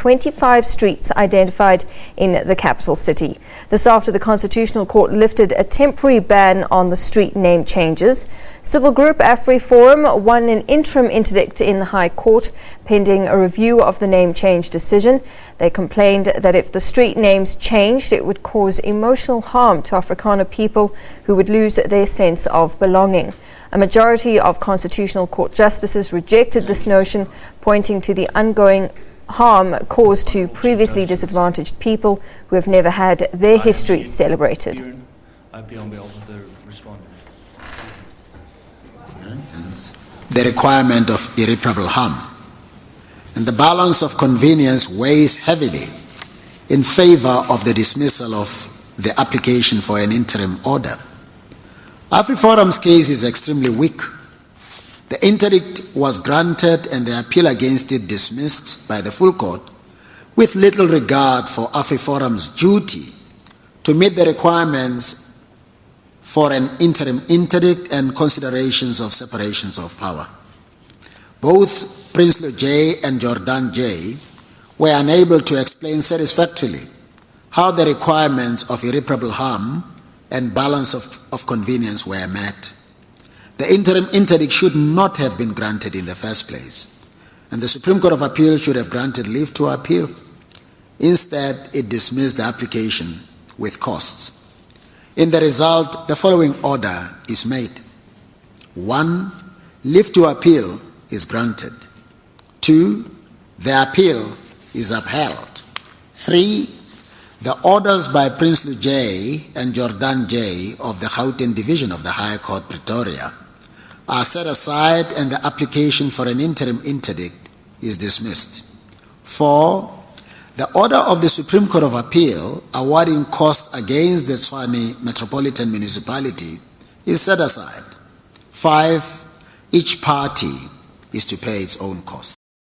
25 streets identified in the capital city. This after the Constitutional Court lifted a temporary ban on the street name changes. Civil group AfriForum won an interim interdict in the High Court pending a review of the name change decision. They complained that if the street names changed, it would cause emotional harm to Afrikaner people who would lose their sense of belonging. A majority of Constitutional Court justices rejected this notion, pointing to the ongoing harm caused to previously disadvantaged people who have never had their history celebrated. The requirement of irreparable harm, and the balance of convenience weighs heavily in favor of the dismissal of the application for an interim order. AfriForum's case is extremely weak. The interdict was granted and the appeal against it dismissed by the full court with little regard for AfriForum's duty to meet the requirements for an interim interdict and considerations of separations of power. Both Prinsloo J. and Jordan J. were unable to explain satisfactorily how the requirements of irreparable harm and balance of convenience were met. The interim interdict should not have been granted in the first place, and the Supreme Court of Appeal should have granted leave to appeal. Instead, it dismissed the application with costs. In the result, the following order is made. 1. Leave to appeal is granted. 2. The appeal is upheld. 3. The orders by Prinsloo J. and Jordan J. of the Gauteng Division of the High Court, Pretoria, are set aside and the application for an interim interdict is dismissed. 4. The order of the Supreme Court of Appeal awarding costs against the Tshwane Metropolitan Municipality is set aside. 5. Each party is to pay its own costs.